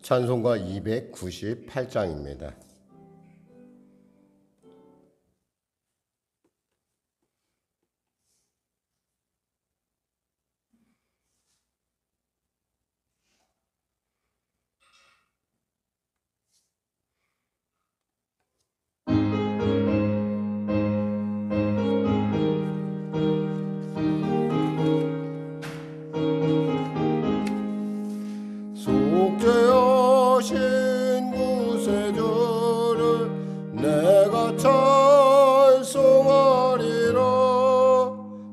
찬송가 298장입니다. 속죄하신 구세주를 내가 찬송하리라.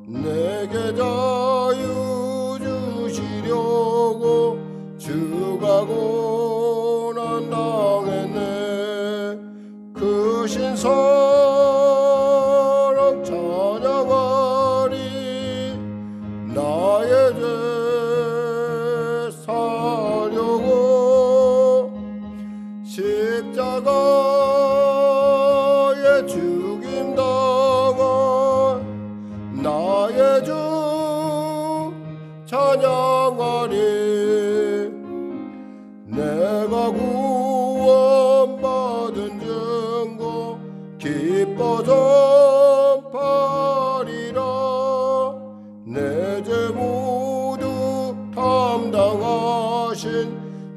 내게 자유 주시려고 주가 고난 당했네. 그 신사랑 찬양하리. 나의 죄 십자가에 죽임당한 나의 주 찬양하리. 내가 구원받은 증거 기뻐 전파리라. 내 죄 모두 담당하신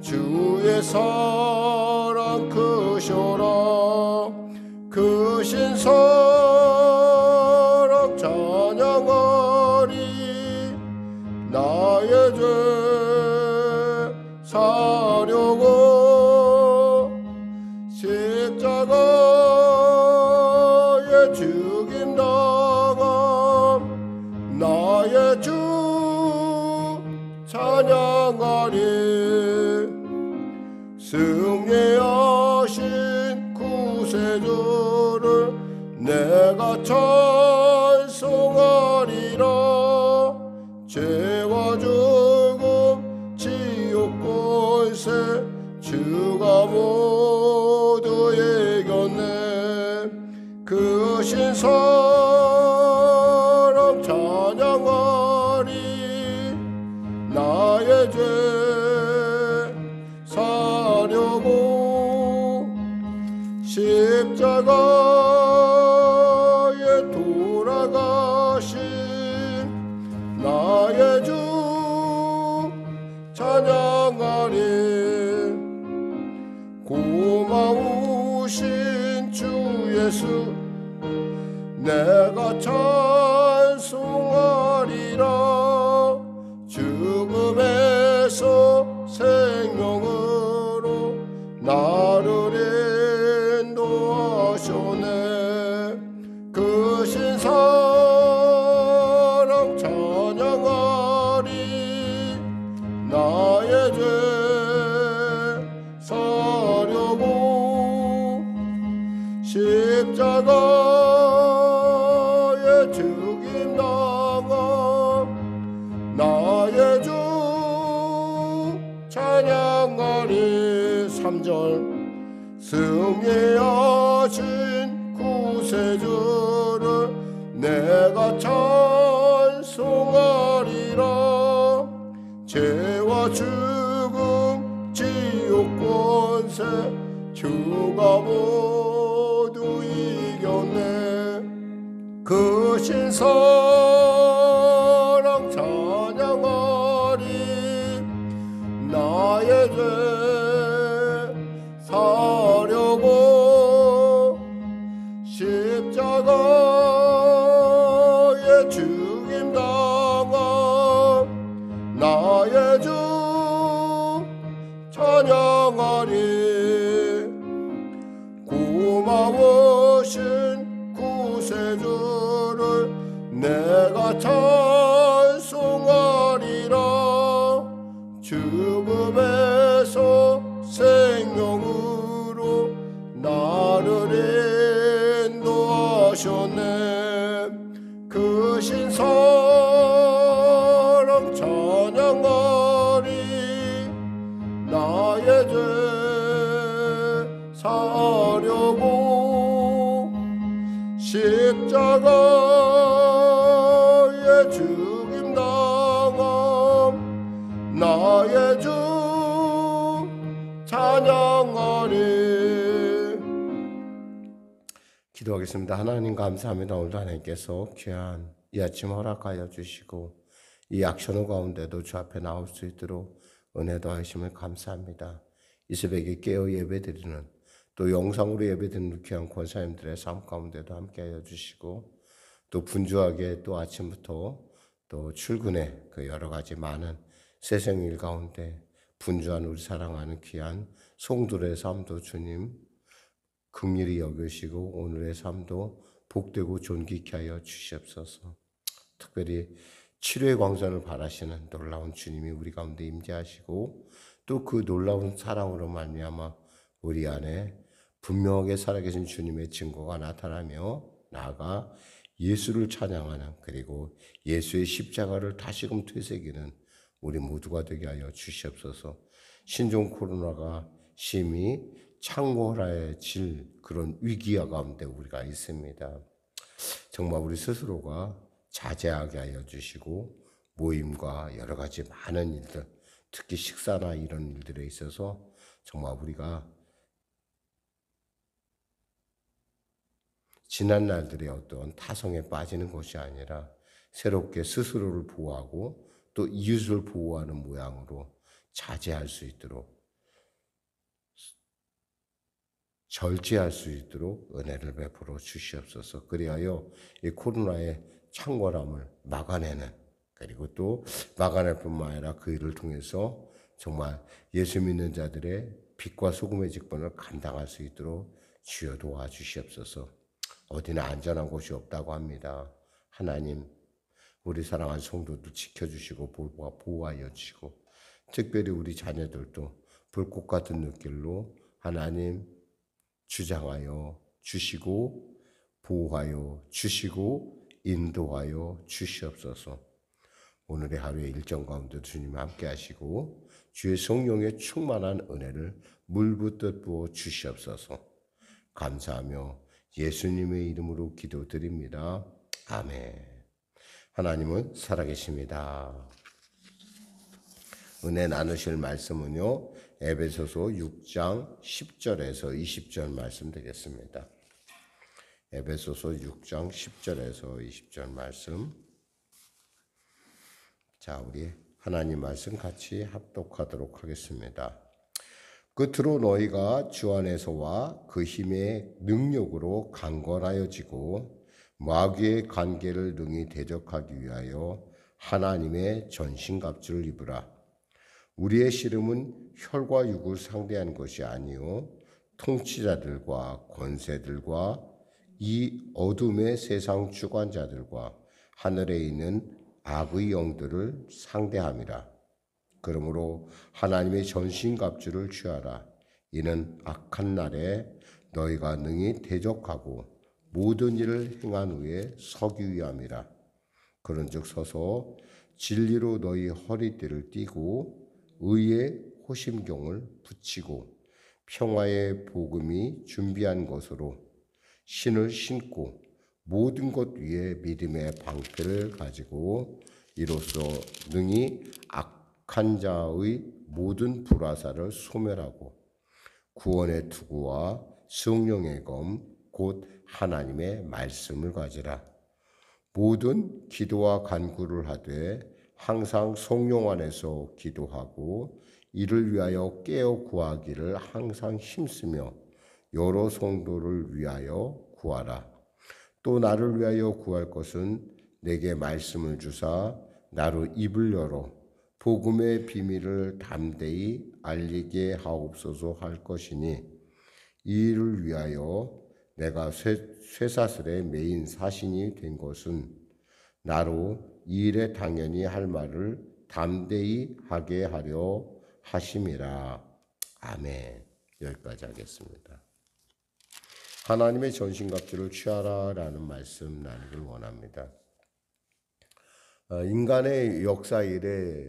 주의 사랑 크셔라. 크신 사랑 찬양하리. 나의 죄 사려고 십자가에 죽임당한 나의 주 찬양하리. 승리하신 구세주를 내가 찬송하리라. 죄와 죽음 지옥 권세 주가 모두 이겼네. 그 신사랑 찬양하리. 나의 죄 사려고 십자가에 돌아가신 나의 주 찬양하리. 고마우신 주 예수 내가 찬송하리라. 죽음에서 생명으로 나를 인도하셨네. 그 신사랑 찬양하리. 나의 죄 사려고 십자가에 죽임당한 나의 주 찬양하리. 3절 승리하신 구세주를 내가 찬송하리라. 죄와 죽음 지옥 권세 주가 모두 이겼네. 그 신사랑 찬양하리. 나의 죄 사려고 십자가에 죽임당한 나의 주 찬양하리. 고마우신 구세주를 내가 찬송하리라. 죽음에서 생명으로 나를 인도하셨네. 그 신사랑 찬양하리. 나의 죄 사려고 십자가에 죽임당한 나의 주 기도하겠습니다. 하나님 감사합니다. 오늘도 하나님께서 귀한 이 아침 허락하여 주시고 이 약천후 가운데도 주 앞에 나올 수 있도록 은혜도 하심을 감사합니다. 이 새벽에 깨어 예배드리는 또 영상으로 예배드리는 귀한 권사님들의 삶 가운데도 함께하여 주시고 또 분주하게 또 아침부터 또 출근에 그 여러 가지 많은 세상일 가운데 분주한 우리 사랑하는 귀한 성도의 삶도 주님 긍휼히 여기시고 오늘의 삶도 복되고 존귀케 하여 주시옵소서. 특별히 치료의 광선을 바라시는 놀라운 주님이 우리 가운데 임재하시고 또 그 놀라운 사랑으로 말미암아 우리 안에 분명하게 살아계신 주님의 증거가 나타나며 나아가 예수를 찬양하는 그리고 예수의 십자가를 다시금 되새기는 우리 모두가 되게 하여 주시옵소서. 신종 코로나가 심히 창궐해질 그런 위기와 가운데 우리가 있습니다. 정말 우리 스스로가 자제하게 하여 주시고 모임과 여러 가지 많은 일들, 특히 식사나 이런 일들에 있어서 정말 우리가 지난 날들의 어떤 타성에 빠지는 것이 아니라 새롭게 스스로를 보호하고 또 이웃을 보호하는 모양으로 자제할 수 있도록 절제할 수 있도록 은혜를 베풀어 주시옵소서. 그리하여 이 코로나의 창궐함을 막아내는 그리고 또 막아낼 뿐만 아니라 그 일을 통해서 정말 예수 믿는 자들의 빛과 소금의 직분을 감당할 수 있도록 주여 도와주시옵소서. 어디나 안전한 곳이 없다고 합니다. 하나님 우리 사랑하는 성도들 지켜주시고 보호하여 주시고 특별히 우리 자녀들도 불꽃 같은 눈길로 하나님 주장하여 주시고 보호하여 주시고 인도하여 주시옵소서. 오늘의 하루의 일정 가운데 주님 함께 하시고 주의 성령의 충만한 은혜를 물붓듯 부어 주시옵소서. 감사하며 예수님의 이름으로 기도드립니다. 아멘. 하나님은 살아계십니다. 은혜 나누실 말씀은요. 에베소서 6장 10절에서 20절 말씀 되겠습니다. 에베소서 6장 10절에서 20절 말씀. 자, 우리 하나님 말씀 같이 합독하도록 하겠습니다. 끝으로 너희가 주 안에서와 그 힘의 능력으로 강건하여지고 마귀의 관계를 능히 대적하기 위하여 하나님의 전신갑주를 입으라. 우리의 씨름은 혈과 육을 상대한 것이 아니요 통치자들과 권세들과 이 어둠의 세상 주관자들과 하늘에 있는 악의 영들을 상대함이라. 그러므로 하나님의 전신갑주를 취하라. 이는 악한 날에 너희가 능히 대적하고 모든 일을 행한 후에 서기 위함이라. 그런즉 서서 진리로 너희 허리띠를 띠고 의의 호심경을 붙이고 평화의 복음이 준비한 것으로 신을 신고 모든 것 위에 믿음의 방패를 가지고 이로써 능히 악한 자의 모든 불화살을 소멸하고 구원의 투구와 성령의 검 곧 하나님의 말씀을 가지라. 모든 기도와 간구를 하되 항상 성령 안에서 기도하고 이를 위하여 깨어 구하기를 항상 힘쓰며 여러 성도를 위하여 구하라. 또 나를 위하여 구할 것은 내게 말씀을 주사 나로 입을 열어 복음의 비밀을 담대히 알리게 하옵소서 할 것이니 이 일을 위하여 내가 쇠사슬의 메인 사신이 된 것은 나로 이 일에 당연히 할 말을 담대히 하게 하려 하심이라. 아멘. 여기까지 하겠습니다. 하나님의 전신갑주를 취하라라는 말씀 나누길 원합니다. 인간의 역사 이래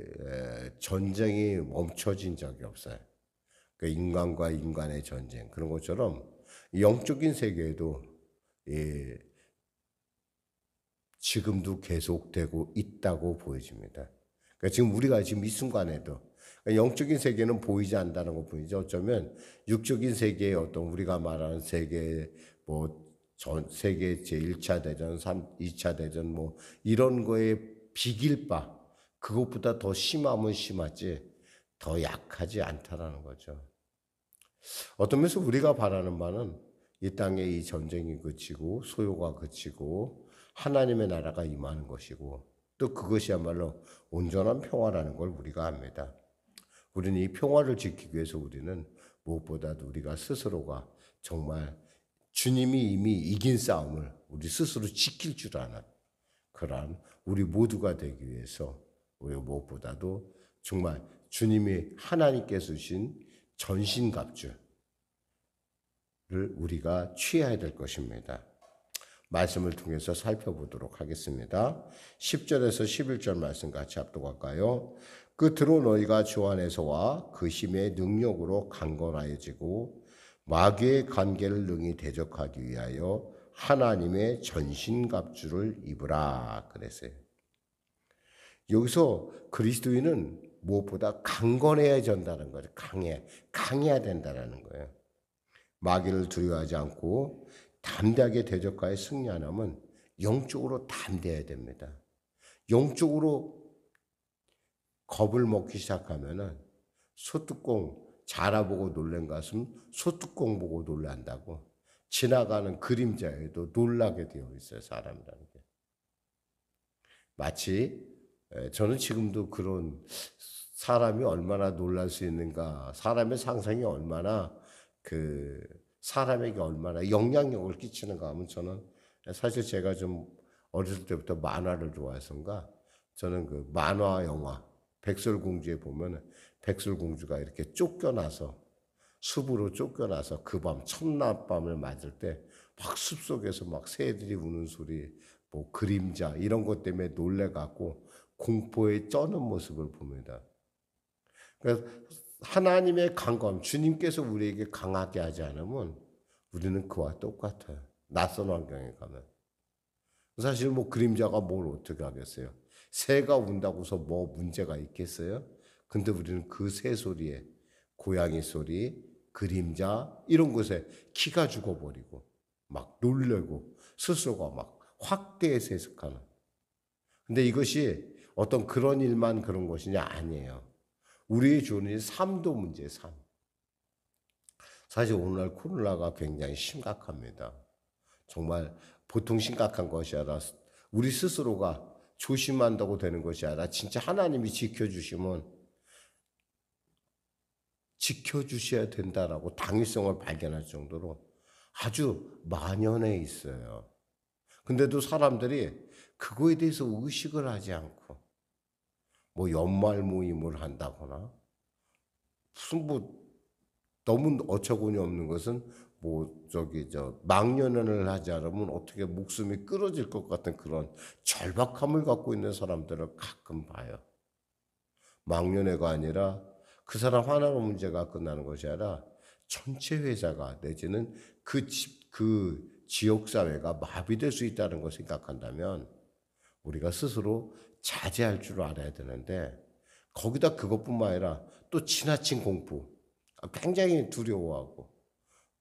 전쟁이 멈춰진 적이 없어요. 그러니까 인간과 인간의 전쟁 그런 것처럼 영적인 세계에도 지금도 계속되고 있다고 보여집니다. 그러니까 지금 우리가 지금 이 순간에도 영적인 세계는 보이지 않는다는 것 뿐이죠. 어쩌면 육적인 세계의 어떤 우리가 말하는 세계 뭐 전 세계 제1차 대전, 2차 대전 뭐 이런 거에 비길 바 그것보다 더 심하면 심하지 더 약하지 않다라는 거죠. 어떤 면에서 우리가 바라는 바는 이 땅에 이 전쟁이 그치고 소요가 그치고 하나님의 나라가 임하는 것이고 또 그것이야말로 온전한 평화라는 걸 우리가 압니다. 우리는 이 평화를 지키기 위해서 우리는 무엇보다도 우리가 스스로가 정말 주님이 이미 이긴 싸움을 우리 스스로 지킬 줄 아는 그러한 우리 모두가 되기 위해서 우리 무엇보다도 정말 주님이 하나님께서 주신 전신갑주를 우리가 취해야 될 것입니다. 말씀을 통해서 살펴보도록 하겠습니다. 10절에서 11절 말씀 같이 합독할까요? 끝으로 너희가 주 안에서와 그 힘의 능력으로 강건하여지고 마귀의 관계를 능히 대적하기 위하여 하나님의 전신갑주를 입으라 그랬어요. 여기서 그리스도인은 무엇보다 강건해야 된다는 거죠. 강해야 된다는 거예요. 마귀를 두려워하지 않고 담대하게 대적하여 승리하려면 영적으로 담대해야 됩니다. 영적으로 겁을 먹기 시작하면은 소뚜껑 자라보고 놀란 것은 소뚜껑 보고 놀란다고 지나가는 그림자에도 놀라게 되어 있어요. 사람이라는 게. 마치 저는 지금도 그런 사람이 얼마나 놀랄 수 있는가, 사람의 상상이 얼마나 사람에게 얼마나 영향력을 끼치는가 하면 저는 사실 제가 좀 어렸을 때부터 만화를 좋아해서인가 저는 그 만화 영화 백설공주에 보면 백설공주가 이렇게 쫓겨나서 숲으로 쫓겨나서 그 밤 첫낮밤을 맞을 때 막 숲속에서 막 새들이 우는 소리 뭐 그림자 이런 것 때문에 놀래갖고 공포에 쩌는 모습을 봅니다. 그래서 하나님의 강건, 주님께서 우리에게 강하게 하지 않으면 우리는 그와 똑같아요. 낯선 환경에 가면. 사실 뭐 그림자가 뭘 어떻게 하겠어요. 새가 운다고서 뭐 문제가 있겠어요? 근데 우리는 그 새 소리에 고양이 소리, 그림자 이런 것에 기가 죽어버리고 막 놀래고 스스로가 막 확대해서 해석하는. 근데 이것이 어떤 그런 일만 그런 것이냐 아니에요. 우리의 주는 삶도 문제예요. 삶. 사실 오늘날 코로나가 굉장히 심각합니다. 정말 보통 심각한 것이 아니라 우리 스스로가 조심한다고 되는 것이 아니라 진짜 하나님이 지켜주셔야 된다라고 당위성을 발견할 정도로 아주 만연해 있어요. 근데도 사람들이 그거에 대해서 의식을 하지 않고 뭐 연말 모임을 한다거나 무슨 뭐 너무 어처구니 없는 것은 망연연을 하지 않으면 어떻게 목숨이 끊어질 것 같은 그런 절박함을 갖고 있는 사람들을 가끔 봐요. 망연회가 아니라 그 사람 하나로 문제가 끝나는 것이 아니라 전체 회사가 내지는 그 지역사회가 마비될 수 있다는 걸 생각한다면 우리가 스스로 자제할 줄 알아야 되는데 거기다 그것뿐만 아니라 또 지나친 공포, 굉장히 두려워하고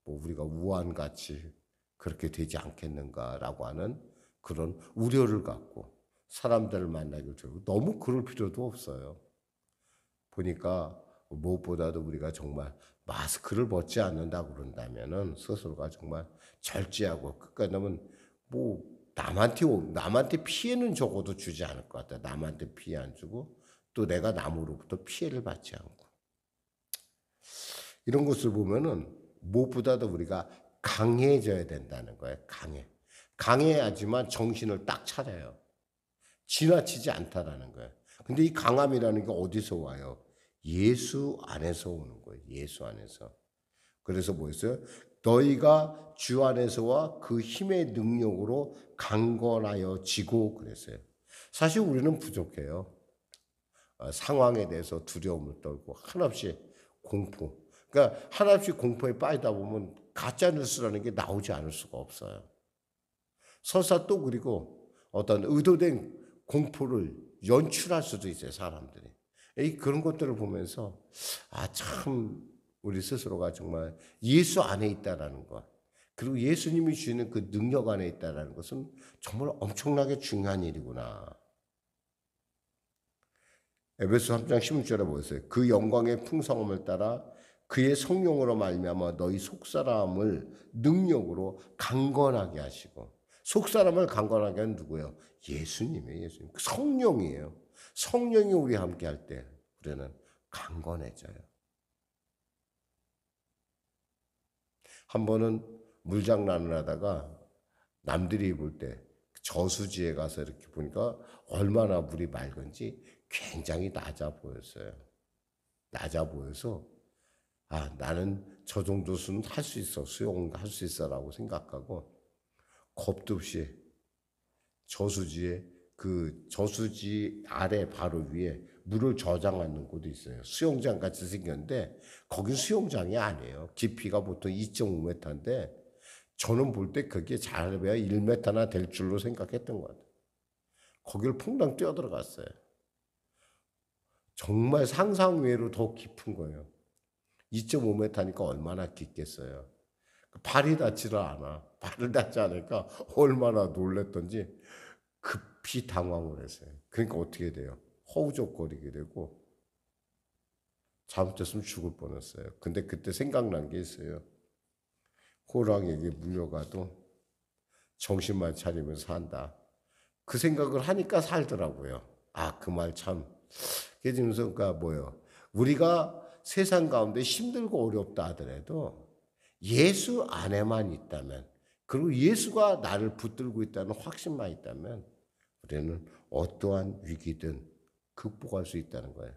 우리가 우한같이 그렇게 되지 않겠는가라고 하는 그런 우려를 갖고 사람들을 만나기를 들고 너무 그럴 필요도 없어요. 보니까 무엇보다도 우리가 정말 마스크를 벗지 않는다고 그런다면은 스스로가 정말 절제하고 끝까지 하면 남한테 피해는 적어도 주지 않을 것 같아. 남한테 피해 안 주고 또 내가 남으로부터 피해를 받지 않고 이런 것을 보면은 무엇보다도 우리가 강해져야 된다는 거예요. 강해야지만 정신을 딱 차려요. 지나치지 않다라는 거예요. 근데 이 강함이라는 게 어디서 와요? 예수 안에서 오는 거예요. 예수 안에서. 그래서 뭐였어요? 너희가 주 안에서와 그 힘의 능력으로 강건하여 지고 그랬어요. 사실 우리는 부족해요. 상황에 대해서 두려움을 떨고 한없이 공포. 그러니까 한없이 공포에 빠지다 보면 가짜 뉴스라는 게 나오지 않을 수가 없어요. 설사 또 그리고 어떤 의도된 공포를 연출할 수도 있어요. 사람들이. 그런 것들을 보면서 참 우리 스스로가 정말 예수 안에 있다라는 것, 그리고 예수님이 주시는 그 능력 안에 있다는 것은 정말 엄청나게 중요한 일이구나. 에베소 3장 16절에 보세요. 그 영광의 풍성함을 따라 그의 성령으로 말미암아 너희 속사람을 능력으로 강건하게 하시고, 속사람을 강건하게 하는 누구예요? 예수님이에요. 예수님. 성령이에요. 성령이 우리와 함께 할 때 우리는 강건해져요. 한 번은 물장난을 하다가 남들이 볼 때 저수지에 가서 이렇게 보니까 얼마나 물이 맑은지 굉장히 낮아 보였어요. 낮아 보여서 나는 저 정도 수는 할 수 있어. 수영할 수 있어라고 생각하고 겁도 없이 저수지에 그 저수지 아래 바로 위에 물을 저장하는 곳이 있어요. 수영장 같이 생겼는데 거기 수영장이 아니에요. 깊이가 보통 2.5m인데 저는 볼 때 그게 잘해야 1m나 될 줄로 생각했던 것 같아요. 거기를 퐁당 뛰어들어갔어요. 정말 상상 외로 더 깊은 거예요. 2.5m니까 얼마나 깊겠어요. 발이 닿지를 않아. 발을 닿지 않으니까 얼마나 놀랬던지 급히 당황을 했어요. 그러니까 어떻게 돼요? 허우적거리게 되고 잘못했으면 죽을 뻔했어요. 근데 그때 생각난 게 있어요. 호랑이에게 물려가도 정신만 차리면 산다. 그 생각을 하니까 살더라고요. 그 말 참. 그러니까 뭐예요? 우리가 세상 가운데 힘들고 어렵다 하더라도 예수 안에만 있다면, 그리고 예수가 나를 붙들고 있다는 확신만 있다면 우리는 어떠한 위기든 극복할 수 있다는 거예요.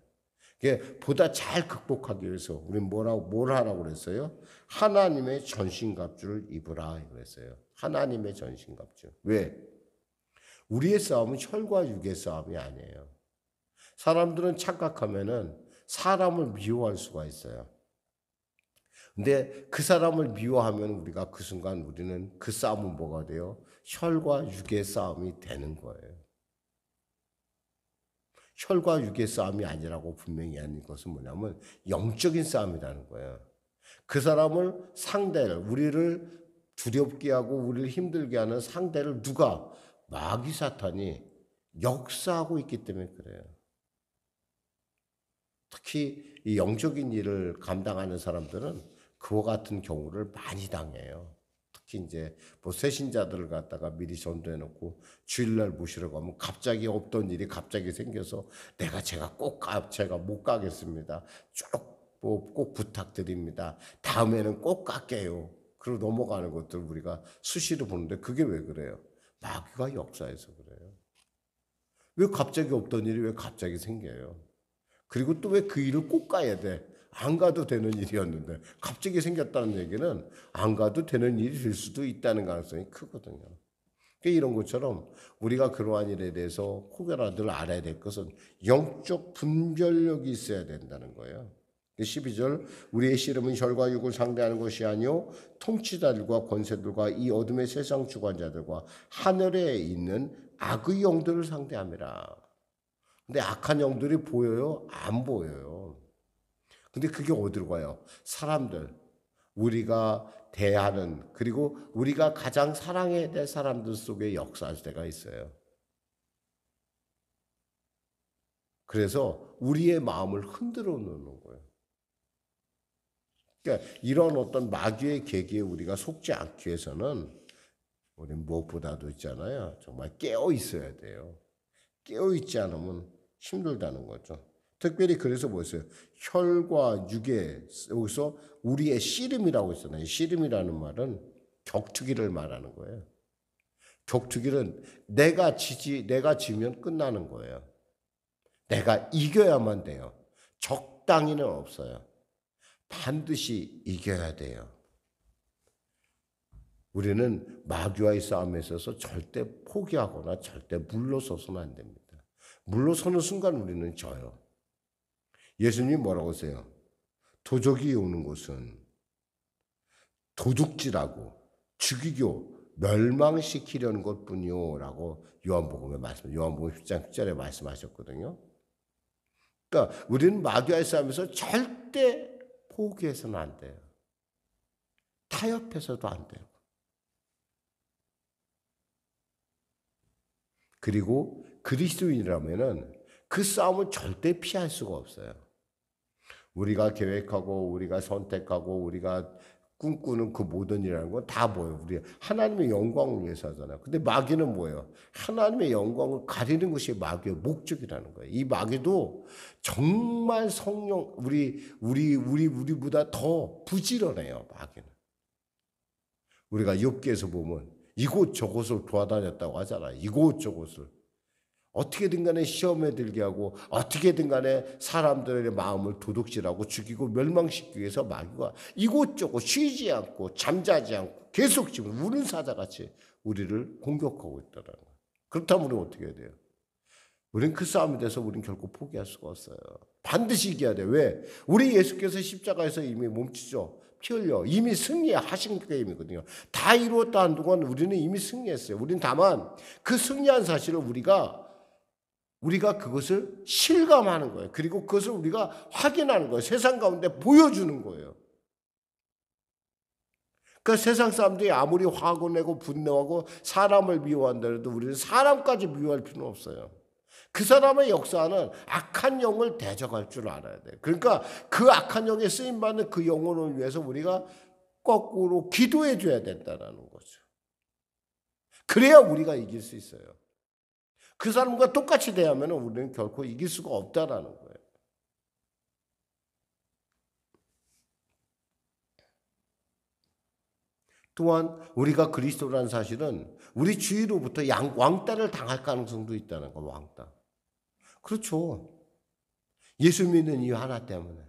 보다 잘 극복하기 위해서 우리는 뭘 하라고 그랬어요? 하나님의 전신갑주를 입으라 그랬어요. 하나님의 전신갑주. 왜? 우리의 싸움은 혈과 육의 싸움이 아니에요. 사람들은 착각하면은 사람을 미워할 수가 있어요. 근데 그 사람을 미워하면 우리가 그 순간 우리는 그 싸움은 뭐가 돼요? 혈과 육의 싸움이 되는 거예요. 혈과 육의 싸움이 아니라고 분명히 하는 것은 뭐냐면 영적인 싸움이라는 거예요. 그 사람을 상대를, 우리를 두렵게 하고 우리를 힘들게 하는 상대를 누가? 마귀 사탄이 역사하고 있기 때문에 그래요. 특히 이 영적인 일을 감당하는 사람들은 그와 같은 경우를 많이 당해요. 특히 이제 뭐 새신자들을 갖다가 미리 전도해 놓고 주일날 모시러 가면 갑자기 없던 일이 갑자기 생겨서 제가 못 가겠습니다. 꼭 부탁드립니다. 다음에는 꼭 갈게요. 그러고 넘어가는 것들 우리가 수시로 보는데 그게 왜 그래요? 마귀가 역사해서 그래요. 왜 갑자기 없던 일이 왜 갑자기 생겨요? 그리고 또 왜 그 일을 꼭 가야 돼? 안 가도 되는 일이었는데 갑자기 생겼다는 얘기는 안 가도 되는 일이 될 수도 있다는 가능성이 크거든요. 이런 것처럼 우리가 그러한 일에 대해서 혹여나 늘 알아야 될 것은 영적 분별력이 있어야 된다는 거예요. 12절 우리의 씨름은 혈과 육을 상대하는 것이 아니요 통치자들과 권세들과 이 어둠의 세상 주관자들과 하늘에 있는 악의 영들을 상대함이라. 근데 악한 영들이 보여요? 안 보여요. 근데 그게 어디로 가요? 사람들, 우리가 대하는, 그리고 우리가 가장 사랑해야 될 사람들 속에 역사할 때가 있어요. 그래서 우리의 마음을 흔들어 놓는 거예요. 그러니까 이런 어떤 마귀의 계기에 우리가 속지 않기 위해서는 우리는 무엇보다도 있잖아요. 정말 깨어 있어야 돼요. 깨어 있지 않으면 힘들다는 거죠. 특별히 그래서 뭐였어요? 혈과 육의, 여기서 우리의 씨름이라고 했잖아요. 씨름이라는 말은 격투기를 말하는 거예요. 격투기는 내가 지면 끝나는 거예요. 내가 이겨야만 돼요. 적당히는 없어요. 반드시 이겨야 돼요. 우리는 마귀와의 싸움에 있어서 절대 포기하거나 절대 물러서서는 안 됩니다. 물러서는 순간 우리는 져요. 예수님이 뭐라고 하세요? 도적이 오는 곳은 도둑질하고 죽이고 멸망시키려는 것뿐이요 라고 요한복음 10장 10절에 말씀하셨거든요. 그러니까 우리는 마귀와의 싸움에서 절대 포기해서는 안 돼요. 타협해서도 안 돼요. 그리고 그리스도인이라면은 그 싸움을 절대 피할 수가 없어요. 우리가 계획하고 우리가 선택하고 우리가 꿈꾸는 그 모든 일이라는 건 다 뭐예요? 우리 하나님의 영광을 위해서 하잖아요. 근데 마귀는 뭐예요? 하나님의 영광을 가리는 것이 마귀의 목적이라는 거예요. 이 마귀도 정말 성령 우리보다 더 부지런해요. 마귀는. 우리가 욥기에서 보면 이곳저곳을 돌아다녔다고 하잖아요. 이곳저곳을. 어떻게든 간에 시험에 들게 하고 어떻게든 간에 사람들의 마음을 도둑질하고 죽이고 멸망시키기 위해서 마귀가 이곳저곳 쉬지 않고 잠자지 않고 계속 지금 우는 사자같이 우리를 공격하고 있다는 거예요. 그렇다면 우리는 어떻게 해야 돼요? 우리는 그 싸움에 대해서 우리는 결코 포기할 수가 없어요. 반드시 이겨야 돼요. 왜? 우리 예수께서 십자가에서 이미 몸치죠. 피 흘려 이미 승리하신 게임이거든요. 다 이루었다 한동안 우리는 이미 승리했어요. 우리는 다만 그 승리한 사실을 우리가 그것을 실감하는 거예요. 그리고 그것을 우리가 확인하는 거예요. 세상 가운데 보여주는 거예요. 그러니까 세상 사람들이 아무리 화가 내고 분노하고 사람을 미워한다고 우리는 사람까지 미워할 필요는 없어요. 그 사람의 역사는 악한 영을 대적할 줄 알아야 돼요. 그러니까 그 악한 영에 쓰임받는 그 영혼을 위해서 우리가 거꾸로 기도해 줘야 된다는 거죠. 그래야 우리가 이길 수 있어요. 그 사람과 똑같이 대하면 우리는 결코 이길 수가 없다라는 거예요. 또한 우리가 그리스도라는 사실은 우리 주위로부터 왕따를 당할 가능성도 있다는 거, 왕따. 그렇죠. 예수 믿는 이유 하나 때문에.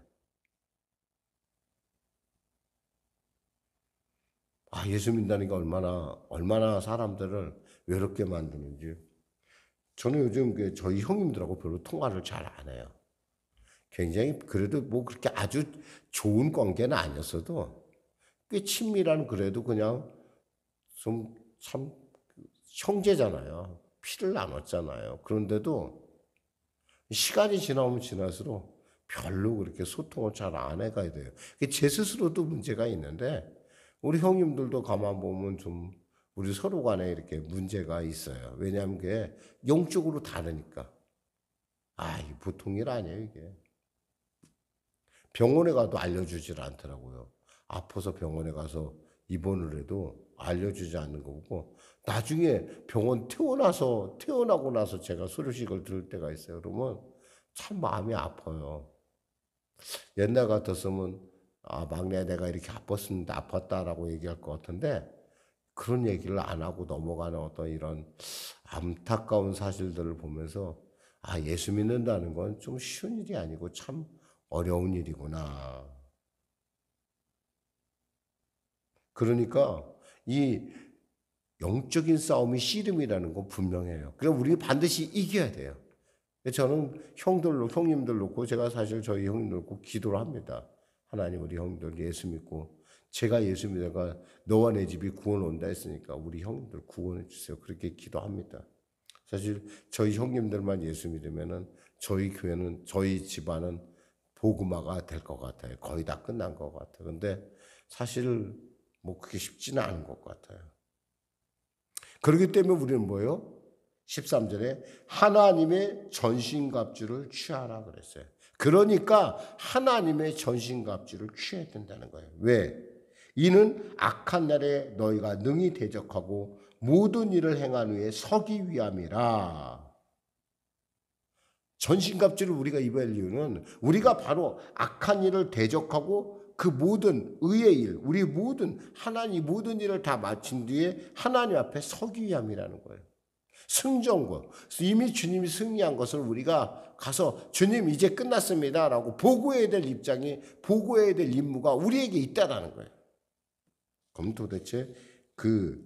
예수 믿는다는 게 얼마나 사람들을 외롭게 만드는지. 저는 요즘 저희 형님들하고 별로 통화를 잘 안 해요. 굉장히 그래도 뭐 그렇게 아주 좋은 관계는 아니었어도 꽤 친밀한 그래도 그냥 좀 참 형제잖아요. 피를 나눴잖아요. 그런데도 시간이 지나면 지날수록 별로 그렇게 소통을 잘 안 해가야 돼요. 제 스스로도 문제가 있는데 우리 형님들도 가만 보면 좀 우리 서로 간에 이렇게 문제가 있어요. 왜냐하면 그게 영적으로 다르니까. 이게 보통 일 아니에요, 이게. 병원에 가도 알려주질 않더라고요. 아파서 병원에 가서 입원을 해도 알려주지 않는 거고, 나중에 병원 태어나고 나서 제가 소식을 들을 때가 있어요. 그러면 참 마음이 아파요. 옛날 같았으면, 막내 내가 이렇게 아팠다라고 얘기할 것 같은데, 그런 얘기를 안 하고 넘어가는 어떤 이런 안타까운 사실들을 보면서 예수 믿는다는 건 좀 쉬운 일이 아니고 참 어려운 일이구나. 그러니까 이 영적인 싸움이 씨름이라는 건 분명해요. 그럼 우리 반드시 이겨야 돼요. 저는 형님들 놓고 제가 사실 저희 형님들 놓고 기도를 합니다. 하나님 우리 형들 예수 믿고 제가 예수 믿어가 너와 내 집이 구원 온다 했으니까 우리 형님들 구원해 주세요. 그렇게 기도합니다. 사실 저희 형님들만 예수 믿으면은 저희 교회는 저희 집안은 복음화가 될 것 같아요. 거의 다 끝난 것 같아요. 근데 사실 뭐 그게 쉽지는 않은 것 같아요. 그렇기 때문에 우리는 뭐예요? 13절에 하나님의 전신갑주를 취하라 그랬어요. 그러니까 하나님의 전신갑주를 취해야 된다는 거예요. 왜? 이는 악한 날에 너희가 능히 대적하고 모든 일을 행한 후에 서기 위함이라. 전신갑주를 우리가 입어야 할 이유는 우리가 바로 악한 일을 대적하고 그 모든 의의 일, 우리 하나님 모든 일을 다 마친 뒤에 하나님 앞에 서기 위함이라는 거예요. 승전과 이미 주님이 승리한 것을 우리가 가서 주님 이제 끝났습니다 라고 보고해야 될 보고해야 될 임무가 우리에게 있다라는 거예요. 그럼 도대체 그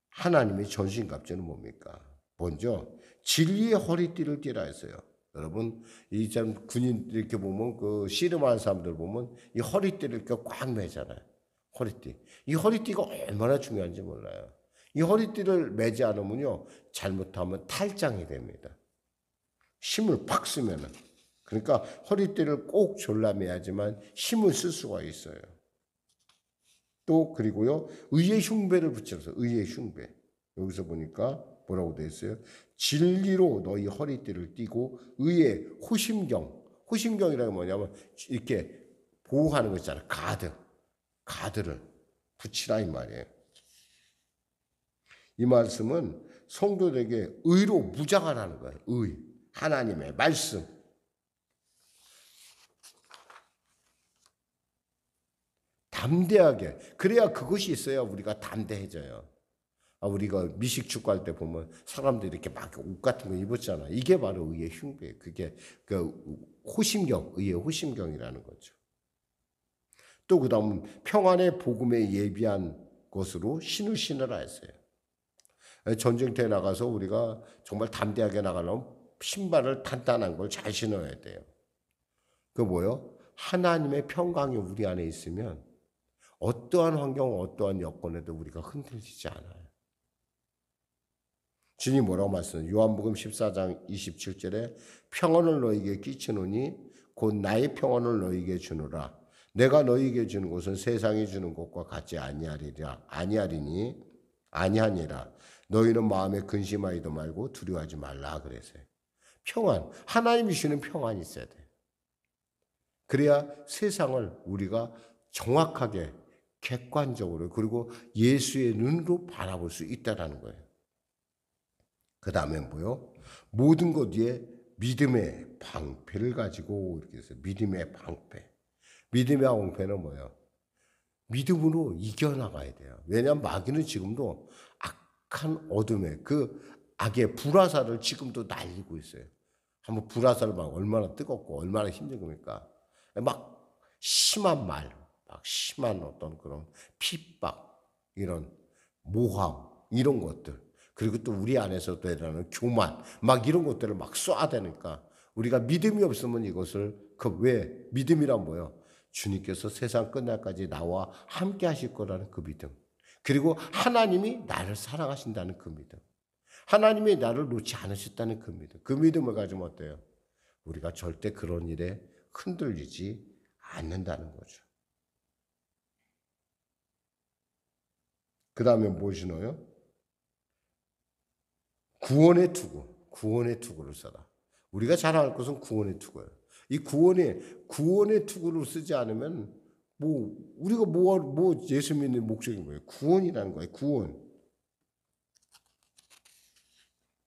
하나님의 전신갑주는 뭡니까? 먼저 진리의 허리띠를 띠라 했어요. 여러분 이 참 군인 이렇게 보면 그 씨름하는 사람들 보면 이 허리띠를 이렇게 꽉 매잖아요. 허리띠. 이 허리띠가 얼마나 중요한지 몰라요. 이 허리띠를 매지 않으면요 잘못하면 탈장이 됩니다. 힘을 팍 쓰면은. 그러니까 허리띠를 꼭 졸라매야지만 힘을 쓸 수가 있어요. 또 그리고요 의의 흉배를 붙여서 의의 흉배. 여기서 보니까 뭐라고 되어 있어요? 진리로 너희 허리띠를 띠고 의의 호심경이라는 게 뭐냐면 이렇게 보호하는 거 있잖아요. 가드를 붙이라 이 말이에요. 이 말씀은 성도들에게 의로 무장하라는 거예요. 하나님의 말씀. 담대하게. 그래야 그것이 있어야 우리가 담대해져요. 우리가 미식 축구할 때 보면 사람들이 이렇게 막 옷 같은 거 입었잖아. 이게 바로 의의 흉배예요. 그게 의의 호심경이라는 거죠. 또 그다음 평안의 복음에 예비한 것으로 신을 신으라 했어요. 전쟁터에 나가서 우리가 정말 담대하게 나가려면 신발을 단단한 걸 잘 신어야 돼요. 그 뭐요? 하나님의 평강이 우리 안에 있으면 어떠한 환경, 어떠한 여건에도 우리가 흔들리지 않아요. 주님 뭐라고 말씀해요? 요한복음 14장 27절에 평안을 너희에게 끼치노니 곧 나의 평안을 너희에게 주노라. 내가 너희에게 주는 것은 세상이 주는 것과 같지 아니하니라. 너희는 마음에 근심하지도 말고 두려워하지 말라 그랬어요. 평안, 하나님이 주시는 평안이 있어야 돼. 그래야 세상을 우리가 정확하게 객관적으로 그리고 예수의 눈으로 바라볼 수 있다는 거예요. 그 다음에 뭐요? 모든 것 위에 믿음의 방패를 가지고 이렇게 해서 믿음의 방패. 믿음의 방패는 뭐예요? 믿음으로 이겨나가야 돼요. 왜냐하면 마귀는 지금도 악한 어둠의 그 악의 불화살을 지금도 날리고 있어요. 한번 불화살을 막 얼마나 뜨겁고 얼마나 힘든 겁니까? 막 심한 말, 막 심한 어떤 그런 핍박, 이런 모함, 이런 것들. 그리고 또 우리 안에서도 일어나는 교만, 막 이런 것들을 막 쏴대니까 우리가 믿음이 없으면 이것을 왜 믿음이란 뭐예요? 주님께서 세상 끝날까지 나와 함께 하실 거라는 그 믿음. 그리고 하나님이 나를 사랑하신다는 그 믿음. 하나님이 나를 놓지 않으셨다는 그 믿음. 그 믿음을 가지면 어때요? 우리가 절대 그런 일에 흔들리지 않는다는 거죠. 그 다음에 뭘 신어요? 구원의 투구를 써라. 우리가 자랑할 것은 구원의 투구예요. 이 구원의 투구를 쓰지 않으면 우리가 예수 믿는 목적이 뭐예요? 구원이라는 거예요. 구원.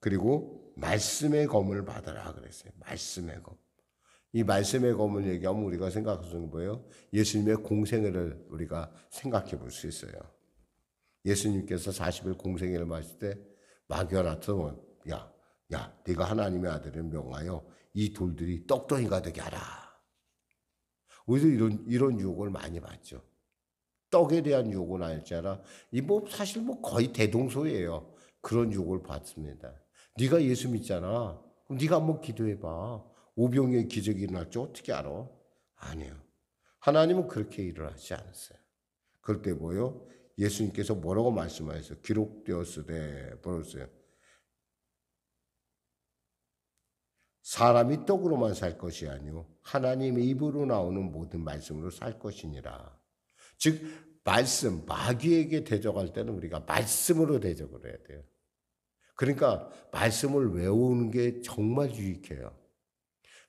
그리고 말씀의 검을 받아라 그랬어요. 말씀의 검. 이 말씀의 검을 얘기하면 우리가 생각할 수 있는 거예요. 예수님의 공생애를 우리가 생각해 볼 수 있어요. 예수님께서 40일 공생애를 마실 때 마귀가 나타나서 야, 네가 하나님의 아들을 명하여 이 돌들이 떡덩이가 되게 하라. 우리도 이런 유혹을 많이 받죠. 떡에 대한 유혹은 알지않아 사실 거의 대동소이예요. 그런 유혹을 받습니다. 네가 예수 믿잖아. 그럼 네가 한번 기도해봐. 오병이의 기적이 일어날 줄 어떻게 알아? 아니에요. 하나님은 그렇게 일어나지 않았어요. 그럴 때 뭐요? 예수님께서 뭐라고 말씀하셨어요? 기록되었으되 뭐랬어요? 사람이 떡으로만 살 것이 아니요 하나님의 입으로 나오는 모든 말씀으로 살 것이니라. 즉 말씀, 마귀에게 대적할 때는 우리가 말씀으로 대적을 해야 돼요. 그러니까 말씀을 외우는 게 정말 유익해요.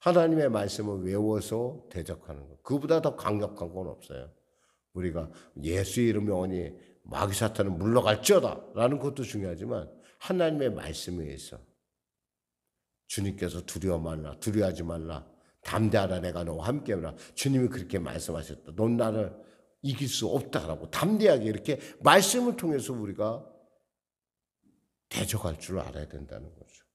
하나님의 말씀을 외워서 대적하는 것. 그보다 더 강력한 건 없어요. 우리가 예수의 이름에 오니 마귀 사탄은 물러갈지어다 라는 것도 중요하지만 하나님의 말씀에 있어 주님께서 두려워하지 말라. 담대하라 내가 너와 함께하라. 주님이 그렇게 말씀하셨다. 넌 나를 이길 수 없다라고 담대하게 이렇게 말씀을 통해서 우리가 대적할 줄 알아야 된다는 거죠.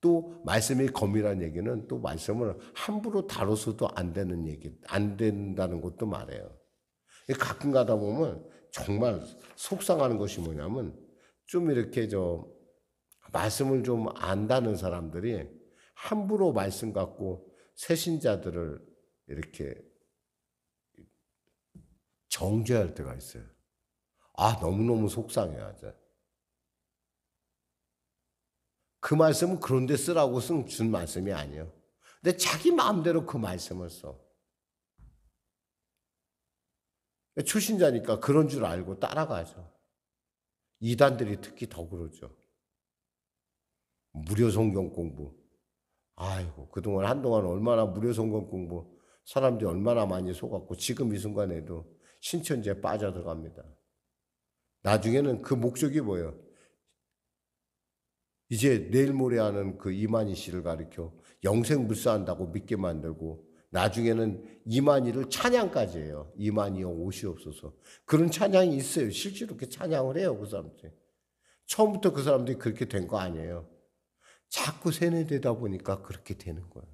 또 말씀의 검이라는 얘기는 또 말씀을 함부로 다뤄서도 안 된다는 것도 말해요. 가끔 가다 보면 정말 속상하는 것이 뭐냐면 좀 이렇게 말씀을 좀 안다는 사람들이 함부로 말씀 갖고 새신자들을 이렇게 정죄할 때가 있어요. 너무너무 속상해요. 그 말씀은 그런 데 쓰라고 준 말씀이 아니에요. 근데 자기 마음대로 그 말씀을 써. 초신자니까 그런 줄 알고 따라가죠. 이단들이 특히 더 그러죠. 무료 성경 공부. 아이고, 그동안 한동안 얼마나 무료 성경 공부, 사람들이 얼마나 많이 속았고, 지금 이 순간에도 신천지에 빠져들어갑니다. 나중에는 그 목적이 뭐예요? 이제 내일 모레 하는 그 이만희 씨를 가리켜 영생불사한다고 믿게 만들고, 나중에는 이만희를 찬양까지 해요. 이만희여 오시옵소서. 그런 찬양이 있어요. 실제로 그렇게 찬양을 해요, 그 사람들이. 처음부터 그 사람들이 그렇게 된 거 아니에요. 자꾸 세뇌되다 보니까 그렇게 되는 거예요.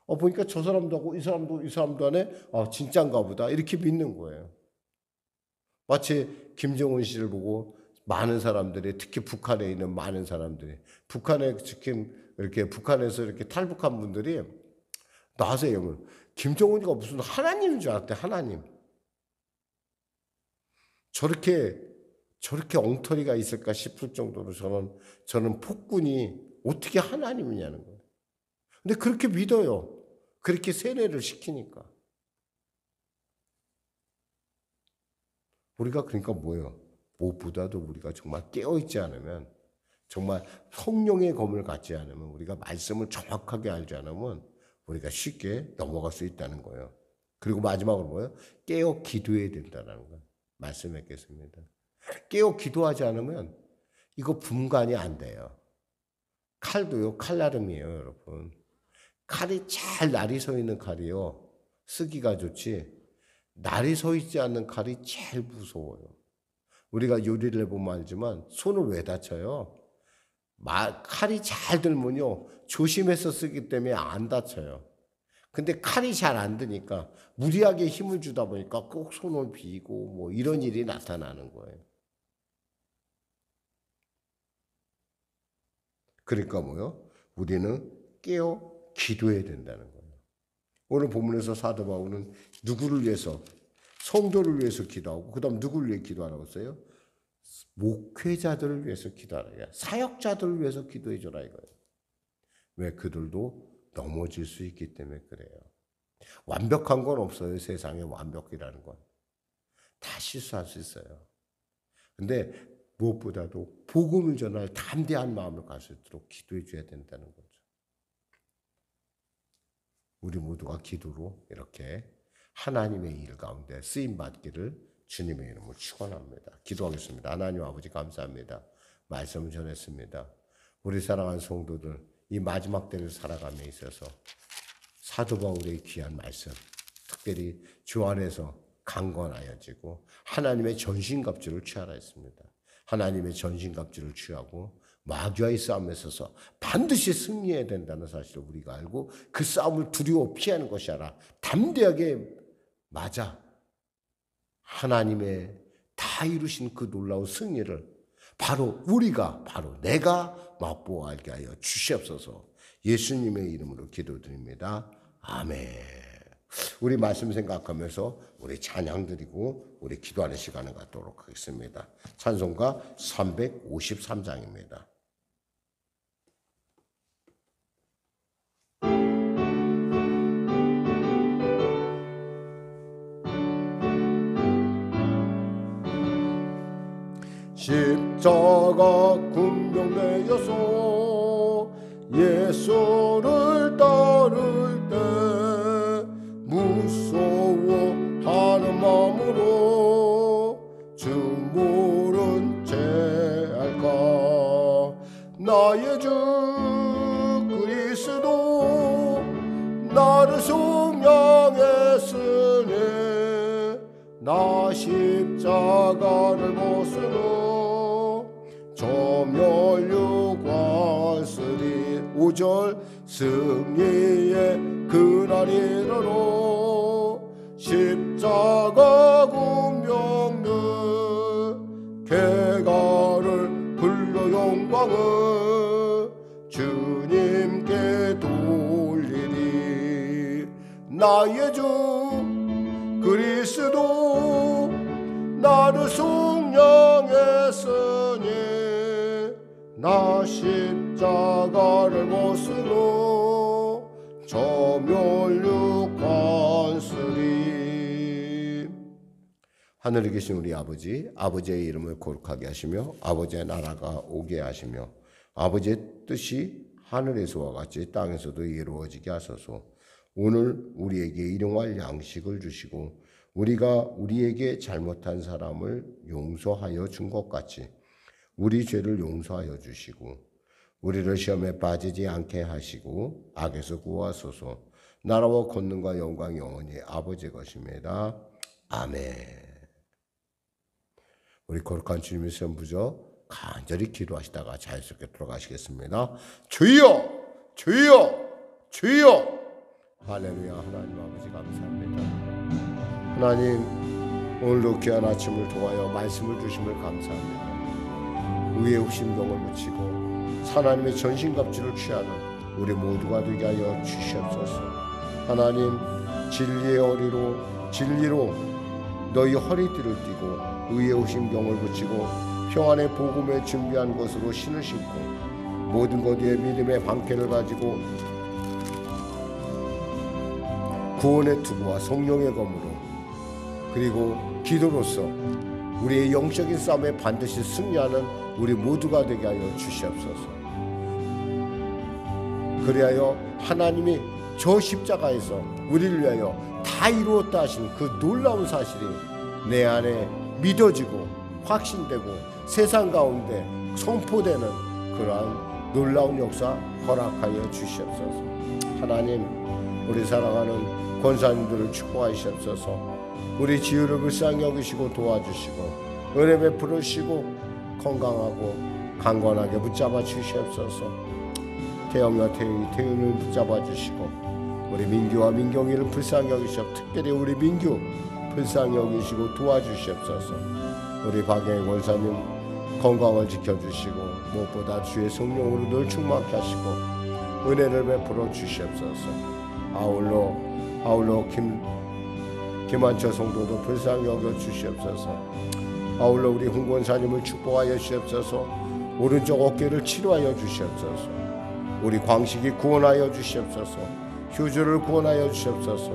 보니까 저 사람도 하고 이 사람도 하네. 진짠가 보다. 이렇게 믿는 거예요. 마치 김정은 씨를 보고 많은 사람들이, 특히 북한에 있는 많은 사람들이, 북한에 지금 이렇게 북한에서 이렇게 탈북한 분들이 나와서 얘기하면 김정은이가 무슨 하나님인 줄 알았대. 하나님. 저렇게 엉터리가 있을까 싶을 정도로 저는 폭군이 어떻게 하나님이냐는 거예요. 근데 그렇게 믿어요. 그렇게 세뇌를 시키니까. 우리가 그러니까 뭐예요? 무엇보다도 우리가 정말 깨어있지 않으면, 정말 성령의 검을 갖지 않으면, 우리가 말씀을 정확하게 알지 않으면 우리가 쉽게 넘어갈 수 있다는 거예요. 그리고 마지막으로 뭐예요? 깨어 기도해야 된다는 거예요. 말씀했겠습니다. 깨어 기도하지 않으면 이거 분간이 안 돼요. 칼도요, 칼나름이에요, 여러분. 칼이 잘 날이 서 있는 칼이요, 쓰기가 좋지, 날이 서 있지 않는 칼이 제일 무서워요. 우리가 요리를 해보면 알지만 손을 왜 다쳐요? 칼이 잘 들면요, 조심해서 쓰기 때문에 안 다쳐요. 근데 칼이 잘 안 드니까 무리하게 힘을 주다 보니까 꼭 손을 비고 뭐 이런 일이 나타나는 거예요. 그러니까 뭐요? 우리는 깨어 기도해야 된다는 거예요. 오늘 본문에서 사도 바울은 누구를 위해서? 성도를 위해서 기도하고, 그 다음 누구를 위해 기도하라고 했어요? 목회자들을 위해서 기도하라. 사역자들을 위해서 기도해 줘라 이거예요. 왜? 그들도 넘어질 수 있기 때문에 그래요. 완벽한 건 없어요. 세상에 완벽이라는 건. 다 실수할 수 있어요. 근데 무엇보다도 복음을 전할 담대한 마음을 가질 수 있도록 기도해 줘야 된다는 거죠. 우리 모두가 기도로 이렇게 하나님의 일 가운데 쓰임받기를 주님의 이름으로 축원합니다. 기도하겠습니다. 하나님 아버지 감사합니다. 말씀을 전했습니다. 우리 사랑하는 성도들, 이 마지막 때를 살아감에 있어서 사도 바울의 귀한 말씀, 특별히 주 안에서 강건하여지고 하나님의 전신갑주를 취하라 했습니다. 하나님의 전신갑주를 취하고 마귀와의 싸움에 있어서 반드시 승리해야 된다는 사실을 우리가 알고 그 싸움을 두려워 피하는 것이 아니라 담대하게 맞아 하나님의 다 이루신 그 놀라운 승리를 바로 내가 맛보아 알게 하여 주시옵소서. 예수님의 이름으로 기도드립니다. 아멘. 우리 말씀 생각하면서 우리 찬양 드리고 우리 기도하는 시간을 갖도록 하겠습니다. 찬송가 353장입니다. 십자가 군병되어서 예수를 따를 때 무서워하는 마음으로 주 모른 채 할까. 나의 주 그리스도 나를 속량했으니 나 십자가를 벗으러 저 멸류관쓰리 5절 승리의 그날이러로 십자가 군병들 개가를 불러 영광을 주님께 돌리리. 나의 주 그리스도 나를 속량했으니 나 십자가를 벗으러 저 멸류관쓰리. 하늘에 계신 우리 아버지, 아버지의 이름을 거룩하게 하시며 아버지의 나라가 오게 하시며 아버지의 뜻이 하늘에서와 같이 땅에서도 이루어지게 하소서. 오늘 우리에게 일용할 양식을 주시고 우리가 우리에게 잘못한 사람을 용서하여 준 것 같이 우리 죄를 용서하여 주시고 우리를 시험에 빠지지 않게 하시고 악에서 구하소서. 나라와 권능과 영광 영원히 아버지 것입니다. 아멘. 우리 거룩한 주님의 선부저 간절히 기도하시다가 자연스럽게 돌아가시겠습니다. 주여! 주여! 주여! 할렐루야. 하나님 아버지 감사합니다. 하나님 오늘도 귀한 아침을 통하여 말씀을 주심을 감사합니다. 의의 흑심동을 붙이고 하나님의 전신갑주를 취하는 우리 모두가 되게 하여 주시옵소서. 하나님 진리의 진리로 너희 허리띠를 띠고 의의 흑심경을 붙이고 평안의 복음에 준비한 것으로 신을 신고 모든 것 위에 믿음의 방패를 가지고 구원의 투구와 성령의 검으로 그리고 기도로서 우리의 영적인 싸움에 반드시 승리하는 우리 모두가 되게 하여 주시옵소서. 그리하여 하나님이 저 십자가에서 우리를 위하여 다 이루었다 하신 그 놀라운 사실이 내 안에 믿어지고 확신되고 세상 가운데 선포되는 그러한 놀라운 역사 허락하여 주시옵소서. 하나님 우리 사랑하는 권사님들을 축복하시옵소서. 우리 지유를 불쌍히 여기시고 도와주시고 은혜 베풀어 주시고 건강하고 강건하게 붙잡아 주시옵소서. 태영과 태윤을 붙잡아 주시고 우리 민규와 민경이를 불쌍히 여기시옵소서. 특별히 우리 민규 불쌍히 여기시고 도와주시옵소서. 우리 박영희 권사님 건강을 지켜주시고 무엇보다 주의 성령으로 늘 충만케 하시고 은혜를 베풀어 주시옵소서. 아울러 김한철 성도도 불쌍히 여겨 주시옵소서. 아울러 우리 홍 권사님을 축복하여 주시옵소서. 오른쪽 어깨를 치료하여 주시옵소서. 우리 광식이 구원하여 주시옵소서. 휴주를 구원하여 주시옵소서.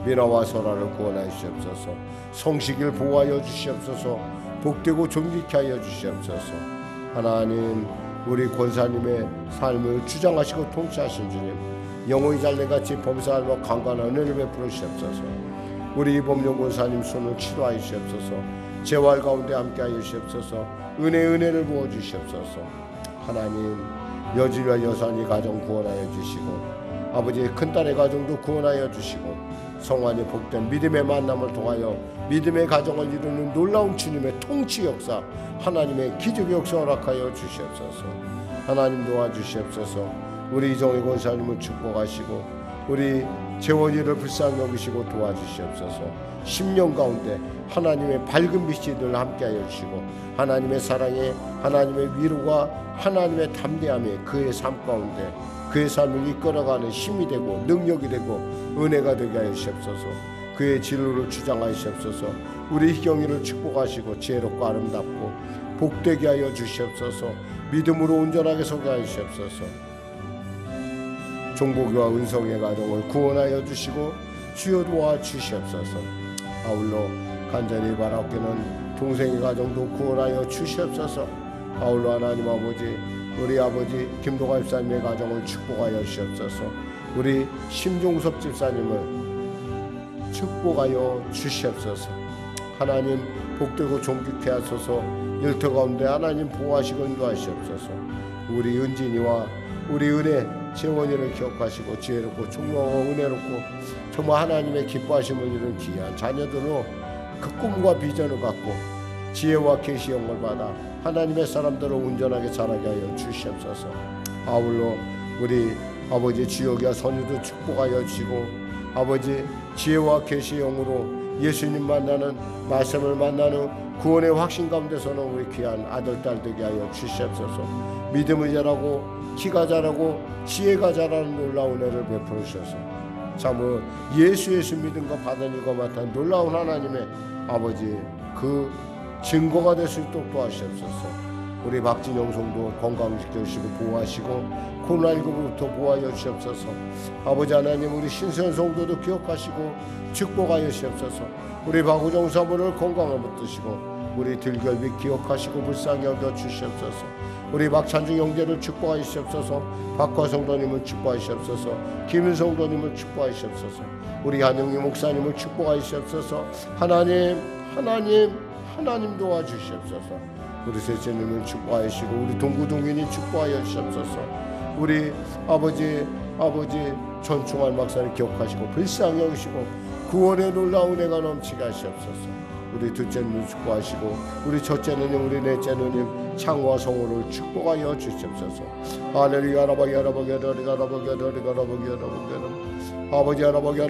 미나와 설아를 구원하여 주시옵소서. 성식을 보호하여 주시옵소서. 복되고 존귀케 하여 주시옵소서. 하나님 우리 권사님의 삶을 주장하시고 통치하신 주님 영혼이 잘래같이 범사하며 강건한 은혜를 베풀어 주시옵소서. 우리 이범용 권사님 손을 치료하여 주시옵소서. 재활 가운데 함께하여 주시옵소서. 은혜를 부어 주시옵소서. 하나님 여진과 여산이 가정 구원하여 주시고 아버지의 큰딸의 가정도 구원하여 주시고 성환이 복된 믿음의 만남을 통하여 믿음의 가정을 이루는 놀라운 주님의 통치 역사 하나님의 기적 역사 허락하여 주시옵소서. 하나님 도와주시옵소서. 우리 이정희 권사님을 축복하시고 우리 재원이를 불쌍히 여기시고 도와주시옵소서. 10년 가운데 하나님의 밝은 빛이 늘 함께하여 주시고 하나님의 사랑에 하나님의 위로가 하나님의 담대함이 그의 삶 가운데 그의 삶을 이끌어가는 힘이 되고 능력이 되고 은혜가 되게 하여 주시옵소서. 그의 진로를 주장하여 주시옵소서. 우리 희경이를 축복하시고 지혜롭고 아름답고 복되게 하여 주시옵소서. 믿음으로 온전하게 서게 하여 주시옵소서. 종복이와 은성의 가정을 구원하여 주시고 주여 도와주시옵소서. 아울러 간절히 바라옵기는 동생의 가정도 구원하여 주시옵소서. 아울러 하나님 아버지 우리 아버지 김동아 집사님의 가정을 축복하여 주시옵소서. 우리 심종섭 집사님을 축복하여 주시옵소서. 하나님 복되고 존귀케 하소서. 일터 가운데 하나님 보호하시고 인도하시옵소서. 우리 은진이와 우리 은혜 재원이를 기억하시고 지혜롭고 총명하고 은혜롭고 정말 하나님의 기뻐하심을 이룬 귀한 자녀들로 그 꿈과 비전을 갖고 지혜와 계시 영을 받아 하나님의 사람들을 온전하게 자라게 하여 주시옵소서. 아울러 우리 아버지 주역이와 선유도 축복하여 주시고 아버지 지혜와 계시 영으로 예수님 만나는 말씀을 만나는 구원의 확신 가운데서는 우리 귀한 아들 딸 되게 하여 주시옵소서. 믿음을 자라고 키가 자라고 지혜가 자라는 놀라운 은혜를 베풀어 주셔서 참 예수 믿음과 받은 일과 같은 놀라운 하나님의 아버지 그 증거가 될 수 있도록 도와주시옵소서. 우리 박진영 성도 건강시켜주시고 보호하시고 코로나19부터 보호하여 주시옵소서. 아버지 하나님, 우리 신선 성도도 기억하시고 축복하여 주시옵소서. 우리 박우정 사모를 건강을 붙드시고 우리 들결비 기억하시고 불쌍히 여겨 주시옵소서. 우리 박찬중 형제를 축복하여 주시옵소서. 박화 성도님을 축복하여 주시옵소서. 김윤 성도님을 축복하여 주시옵소서. 우리 한영희 목사님을 축복하여 주시옵소서. 하나님 도와주시옵소서. 우리 셋째님을 축복하여 주시고 우리 동구동인이 축복하여 주시옵소서. 우리 아버지 전충환 박사를 기억하시고 불쌍히 여기시고 구원의 놀라운 은혜가 넘치게 하시옵소서. 우리 둘째 누님 축복하시고 우리 첫째 누님 우리 넷째 누님 창과 성호를 축복하여 주시옵소서. 할렐루야. 아버지 할아버지